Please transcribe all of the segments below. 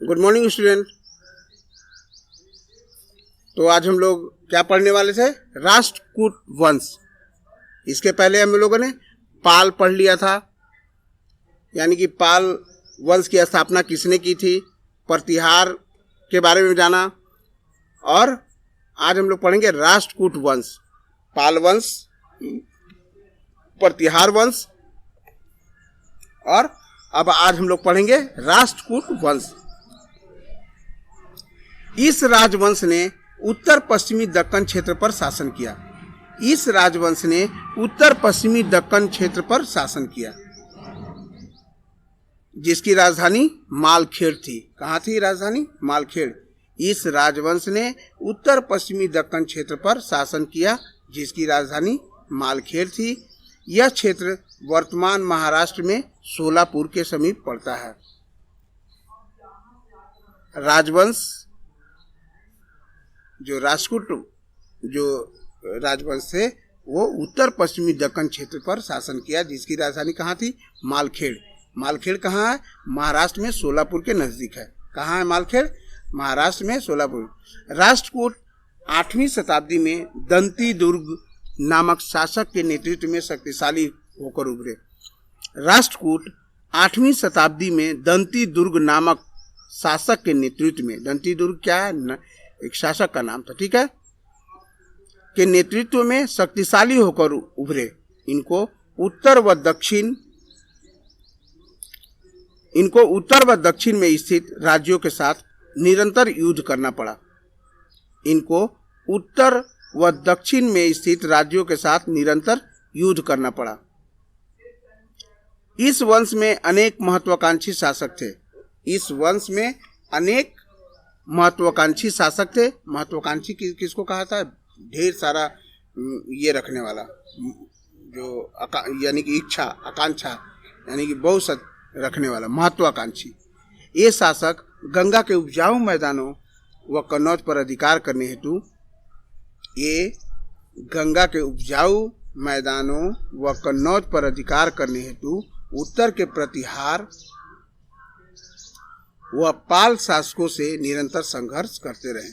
Good morning student. तो आज हम लोग क्या पढ़ने वाले थे? राष्ट्रकूट वंश। इसके पहले हम लोगों ने पाल पढ़ लिया था, यानी कि पाल वंश की स्थापना किसने की थी, प्रतिहार के बारे में जाना। और आज हम लोग पढ़ेंगे राष्ट्रकूट वंश, पाल वंश, प्रतिहार वंश, और अब आज हम लोग पढ़ेंगे राष्ट्रकूट वंश। इस राजवंश ने उत्तर पश्चिमी दक्कन क्षेत्र पर शासन किया। इस राजवंश ने उत्तर पश्चिमी दक्कन क्षेत्र पर शासन किया, जिसकी राजधानी मालखेड़ थी। कहाँ थी राजधानी? मालखेड़। इस राजवंश ने उत्तर पश्चिमी दक्कन क्षेत्र पर शासन किया, जिसकी राजधानी मालखेड़ थी। यह क्षेत्र वर्तमान महाराष्ट्र में सोलापुर के समीप पड़ता है। राजवंश जो राष्ट्रकूट राजवंश थे वो उत्तर पश्चिमी दक्कन क्षेत्र पर शासन किया, जिसकी राजधानी कहाँ थी? मालखेड़। मालखेड़ कहाँ है? महाराष्ट्र में सोलापुर के नजदीक है। कहाँ है मालखेड़? महाराष्ट्र में सोलापुर। राष्ट्रकूट 8वीं शताब्दी में दंती दुर्ग नामक शासक के नेतृत्व में शक्तिशाली होकर उभरे। राष्ट्रकूट 8वीं शताब्दी में दंती दुर्ग नामक शासक के नेतृत्व में, दंती दुर्ग क्या है? एक शासक का नाम था, ठीक है, के नेतृत्व में शक्तिशाली होकर उभरे। इनको उत्तर व दक्षिण में स्थित राज्यों के साथ निरंतर युद्ध करना पड़ा। इनको उत्तर व दक्षिण में स्थित राज्यों के साथ निरंतर युद्ध करना पड़ा। इस वंश में अनेक महत्वाकांक्षी शासक थे। इस वंश में अनेक महत्वाकांक्षी शासक थे। महत्वाकांक्षी किसको कहा था? ढेर सारा ये रखने वाला, जो यानी कि इच्छा, आकांक्षा, यानी कि बहुत रखने वाला, महत्वाकांक्षी। ये शासक गंगा के उपजाऊ मैदानों व कन्नौज पर अधिकार करने हेतु उत्तर के प्रतिहार वह पाल शासकों से निरंतर संघर्ष करते रहे।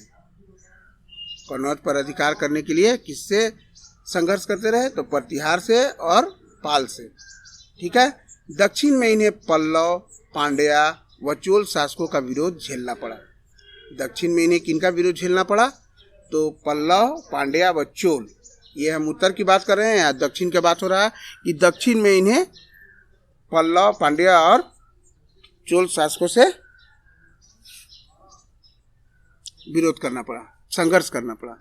कन्नौज पर अधिकार करने के लिए किससे संघर्ष करते रहे? तो प्रतिहार से और पाल से, ठीक है। दक्षिण में इन्हें पल्लव, पांड्या व चोल शासकों का विरोध झेलना पड़ा। दक्षिण में इन्हें किनका विरोध झेलना पड़ा? तो पल्लव, पांड्या व चोल। ये हम उत्तर की बात कर रहे हैं या दक्षिण की बात हो रहा है कि दक्षिण में इन्हें पल्लव, पांड्या और चोल शासकों से विरोध करना पड़ा, संघर्ष करना पड़ा।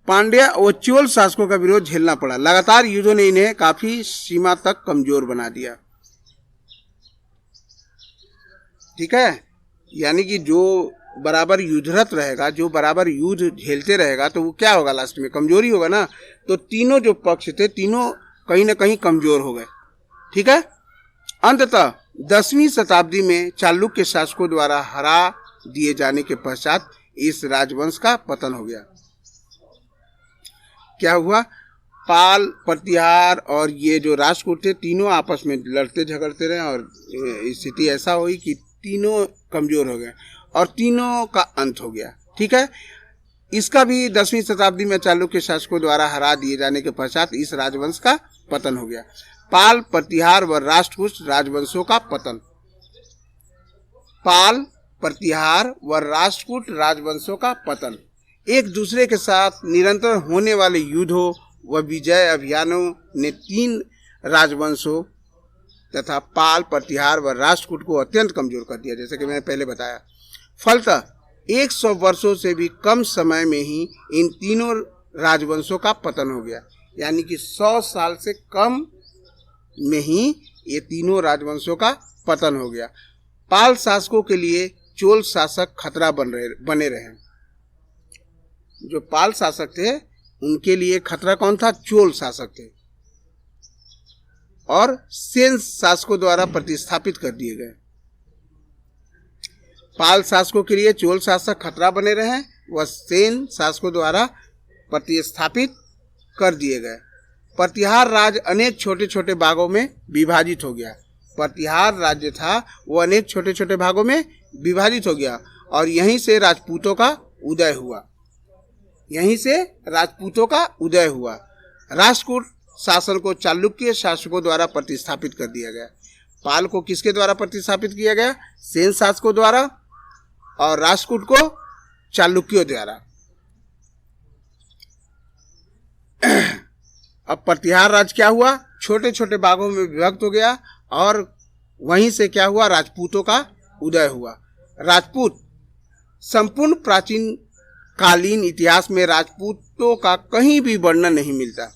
पांड्या व चोल शासकों का विरोध झेलना पड़ा। लगातार युद्धों ने इन्हें काफी सीमा तक कमजोर बना दिया, ठीक है। यानी कि जो बराबर युद्धरत रहेगा, जो बराबर युद्ध झेलते रहेगा, तो वो क्या होगा? लास्ट में कमजोरी होगा ना। तो तीनों जो पक्ष थे, तीनों कहीं ना कहीं कमजोर हो गए, ठीक है। अंततः 10वीं शताब्दी में चालुक्य शासकों द्वारा हरा दिए जाने के पश्चात इस राजवंश का पतन हो गया। क्या हुआ? पाल, प्रतिहार और ये जो राष्ट्रकूट थे, तीनों आपस में लड़ते झगड़ते रहे और स्थिति ऐसा हुई कि तीनों कमजोर हो गए और तीनों का अंत हो गया, ठीक है। इसका भी 10वीं शताब्दी में चालुक्य शासकों द्वारा हरा दिए जाने के पश्चात इस राजवंश का पतन हो गया। पाल, प्रतिहार व राष्ट्रकूट राजवंशों का पतन। पाल, प्रतिहार व राष्ट्रकूट राजवंशों का पतन। एक दूसरे के साथ निरंतर होने वाले युद्धों व विजय अभियानों ने 3 राजवंशों तथा पाल, प्रतिहार व राष्ट्रकूट को अत्यंत कमजोर कर दिया, जैसे कि मैंने पहले बताया। फलतः 100 वर्षों से भी कम समय में ही इन तीनों राजवंशों का पतन हो गया। यानी कि 100 साल से कम में ही ये तीनों राजवंशों का पतन हो गया। पाल शासकों के लिए चोल शासक खतरा बने रहे। जो पाल शासक थे उनके लिए खतरा कौन था? चोल शासक थे, और सेन शासकों द्वारा प्रतिस्थापित कर दिए गए। पाल शासकों के लिए चोल शासक खतरा बने रहे व सेन शासकों द्वारा प्रतिस्थापित कर दिए गए। प्रतिहार राज्य अनेक छोटे छोटे भागों में विभाजित हो गया। प्रतिहार राज्य था वो अनेक छोटे छोटे भागों में विभाजित हो गया और यहीं से राजपूतों का उदय हुआ। यहीं से राजपूतों का उदय हुआ। राष्ट्रकूट शासन को चालुक्य शासकों द्वारा प्रतिस्थापित कर दिया गया। पाल को किसके द्वारा प्रतिस्थापित किया गया? सेन शासकों द्वारा, और राष्ट्रकूट को चालुक्यों द्वारा। अब प्रतिहार राज्य क्या हुआ? छोटे छोटे भागों में विभक्त हो गया और वहीं से क्या हुआ? राजपूतों का उदय हुआ। राजपूत, संपूर्ण प्राचीन कालीन इतिहास में राजपूतों का कहीं भी वर्णन नहीं मिलता।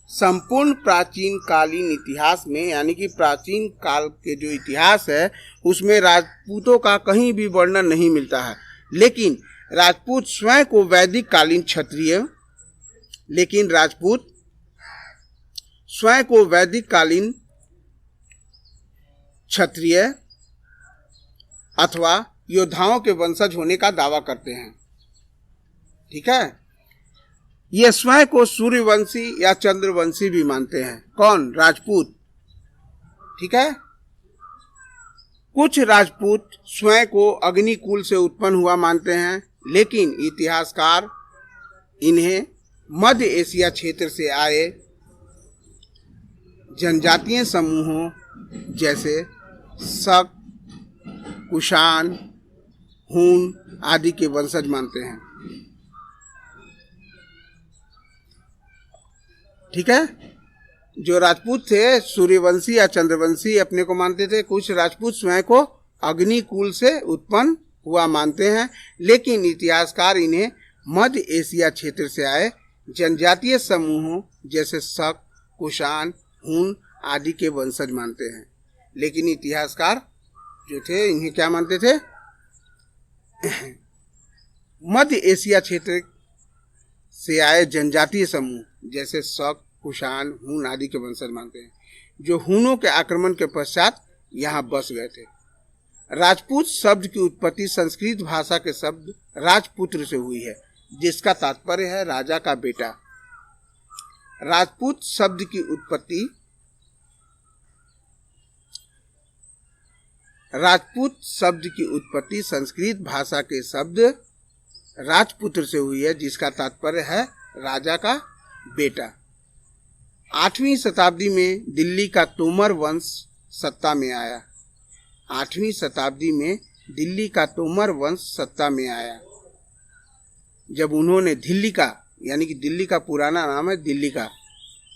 संपूर्ण प्राचीन कालीन इतिहास में, यानी कि प्राचीन काल के जो इतिहास है उसमें राजपूतों का कहीं भी वर्णन नहीं मिलता है। लेकिन राजपूत स्वयं को वैदिक कालीन क्षत्रिय, लेकिन राजपूत स्वयं को वैदिक कालीन क्षत्रिय अथवा योद्धाओं के वंशज होने का दावा करते हैं। ठीक है, ये स्वयं को सूर्यवंशी या चंद्रवंशी भी मानते हैं। कौन? राजपूत। ठीक है, कुछ राजपूत स्वयं को अग्निकुल से उत्पन्न हुआ मानते हैं, लेकिन इतिहासकार इन्हें मध्य एशिया क्षेत्र से आए जनजातीय समूहों जैसे शक, कुषाण, हून आदि के वंशज मानते हैं। ठीक है, जो राजपूत थे सूर्यवंशी या चंद्रवंशी अपने को मानते थे। कुछ राजपूत स्वयं को अग्निकुल से उत्पन्न हुआ मानते हैं, लेकिन इतिहासकार इन्हें मध्य एशिया क्षेत्र से आए जनजातीय समूहों जैसे शक, कुषाण, हून आदि के वंशज मानते हैं। लेकिन इतिहासकार जो थे इन्हें क्या मानते थे? मध्य एशिया क्षेत्र से आए जनजातीय समूह जैसे शक, कुषाण, हून आदि के वंशज मानते हैं, जो हूनों के आक्रमण के पश्चात यहाँ बस गए थे। राजपूत शब्द की उत्पत्ति संस्कृत भाषा के शब्द राजपुत्र से हुई है, जिसका तात्पर्य है राजा का बेटा। राजपूत शब्द की उत्पत्ति संस्कृत भाषा के शब्द राजपुत्र से हुई है, जिसका तात्पर्य है राजा का बेटा। 8वीं शताब्दी में दिल्ली का तोमर वंश सत्ता में आया। 8वीं शताब्दी में दिल्ली का तोमर वंश सत्ता में आया, जब उन्होंने दिल्ली का, यानी कि दिल्ली का पुराना नाम है दिल्ली का,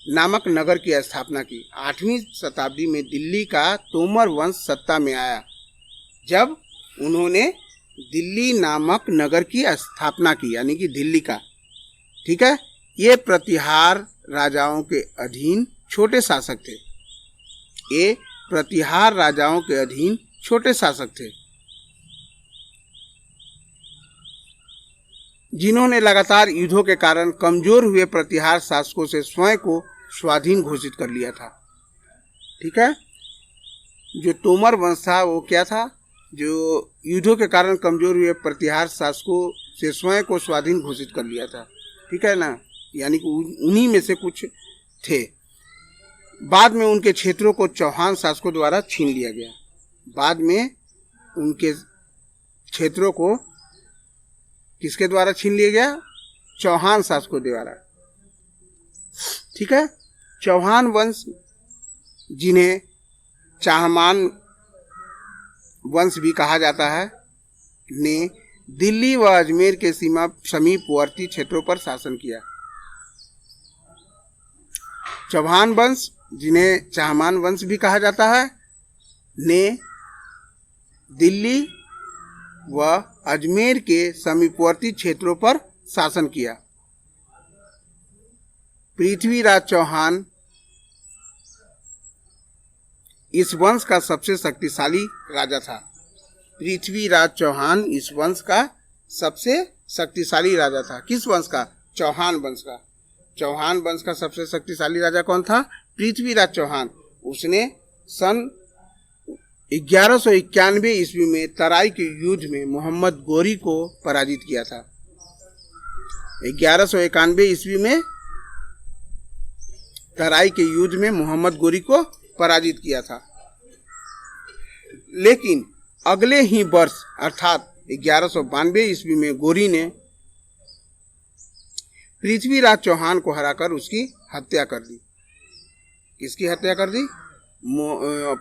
नामक नगर की स्थापना की। 8वीं शताब्दी में दिल्ली का तोमर वंश सत्ता में आया, जब उन्होंने दिल्ली नामक नगर की स्थापना की, यानी कि दिल्ली का। ठीक है, ये प्रतिहार राजाओं के अधीन छोटे शासक थे। ये प्रतिहार राजाओं के अधीन छोटे शासक थे, जिन्होंने लगातार युद्धों के कारण कमजोर हुए प्रतिहार शासकों से स्वयं को स्वाधीन घोषित कर लिया था। ठीक है, जो तोमर वंश था वो क्या था? जो युद्धों के कारण कमजोर हुए प्रतिहार शासकों से स्वयं को स्वाधीन घोषित कर लिया था। ठीक है ना, यानी कि उन्हीं में से कुछ थे। बाद में उनके क्षेत्रों को चौहान शासकों द्वारा छीन लिया गया। बाद में उनके क्षेत्रों को किसके द्वारा छीन लिया गया? चौहान शासकों द्वारा। ठीक है, चौहान वंश, जिन्हें चाहमान वंश भी कहा जाता है, ने दिल्ली व अजमेर के समीपवर्ती क्षेत्रों पर शासन किया। चौहान वंश, जिन्हें चाहमान वंश भी कहा जाता है, ने दिल्ली व अजमेर के समीपवर्ती क्षेत्रों पर शासन किया। पृथ्वीराज चौहान इस वंश का सबसे शक्तिशाली राजा था। पृथ्वीराज चौहान इस वंश का सबसे शक्तिशाली राजा था। किस वंश का? चौहान वंश का। चौहान वंश का सबसे शक्तिशाली राजा कौन था? पृथ्वीराज चौहान। उसने सन 1191 ईस्वी में तराई के युद्ध में मोहम्मद गोरी को पराजित किया था। 1191 ईस्वी में तराई के युद्ध में मोहम्मद गोरी को पराजित किया था। लेकिन अगले ही वर्ष अर्थात 1192 ईस्वी में गोरी ने पृथ्वीराज चौहान को हराकर उसकी हत्या कर दी। किसकी हत्या कर दी?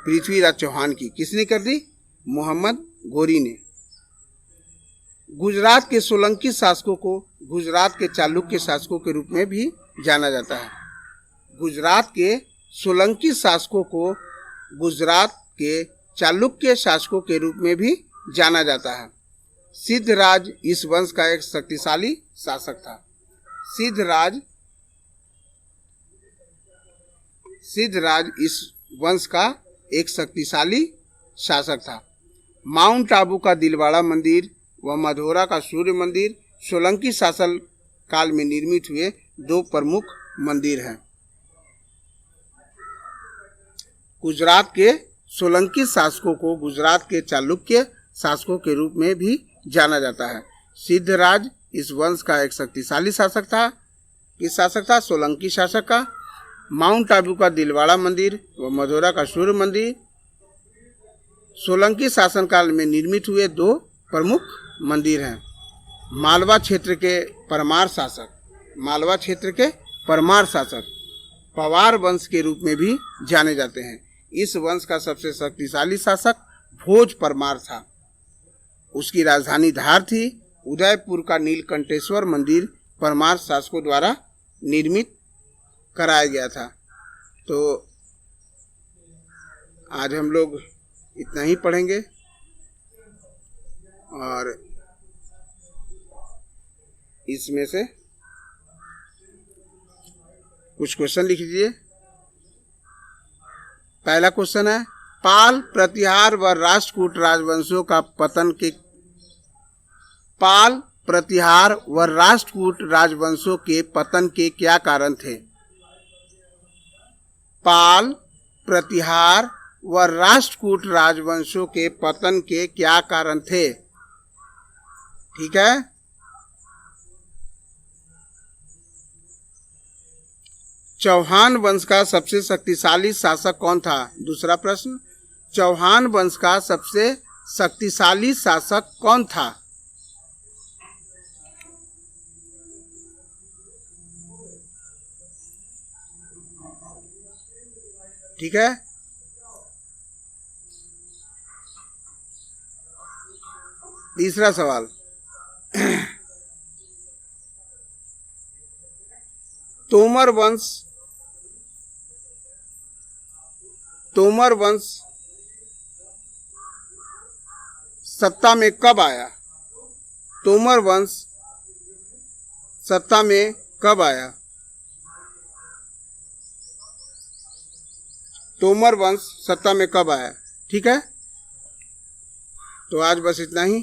पृथ्वीराज चौहान की। किसने कर दी? मोहम्मद गोरी ने। गुजरात के सोलंकी शासकों को गुजरात के चालुक्य शासकों के रूप में भी जाना जाता है। गुजरात के सोलंकी शासकों को गुजरात के चालुक्य शासकों के रूप में भी जाना जाता है। सिद्धराज इस वंश का एक शक्तिशाली शासक था। सिद्धराज इस वंश का एक शक्तिशाली शासक था। माउंट आबू का दिलवाड़ा मंदिर व मधोरा का सूर्य मंदिर सोलंकी शासन काल में निर्मित हुए दो प्रमुख मंदिर हैं। गुजरात के सोलंकी शासकों को गुजरात के चालुक्य शासकों के रूप में भी जाना जाता है। सिद्धराज इस वंश का एक शक्तिशाली शासक था। किस शासक था? सोलंकी शासक का। माउंट आबू का दिलवाड़ा मंदिर व मधोरा का सूर्य मंदिर सोलंकी शासन काल में निर्मित हुए दो प्रमुख मंदिर हैं। मालवा क्षेत्र के परमार शासक पवार वंश के रूप में भी जाने जाते हैं। इस वंश का सबसे शक्तिशाली शासक भोज परमार था। उसकी राजधानी धार थी। उदयपुर का नीलकंठेश्वर मंदिर परमार शासकों द्वारा निर्मित कराया गया था। तो आज हम लोग इतना ही पढ़ेंगे और इसमें से कुछ क्वेश्चन लिख लीजिए। पहला क्वेश्चन है, पाल, प्रतिहार व राष्ट्रकूट राजवंशों का पतन के क्या कारण थे? पाल, प्रतिहार व राष्ट्रकूट राजवंशों के पतन के क्या कारण थे? ठीक है। चौहान वंश का सबसे शक्तिशाली शासक कौन था? दूसरा प्रश्न, चौहान वंश का सबसे शक्तिशाली शासक कौन था? ठीक है। तीसरा सवाल, तोमर वंश सत्ता में कब आया? तोमर वंश सत्ता में कब आया? तोमर वंश सत्ता में कब आया? ठीक है। तो आज बस इतना ही।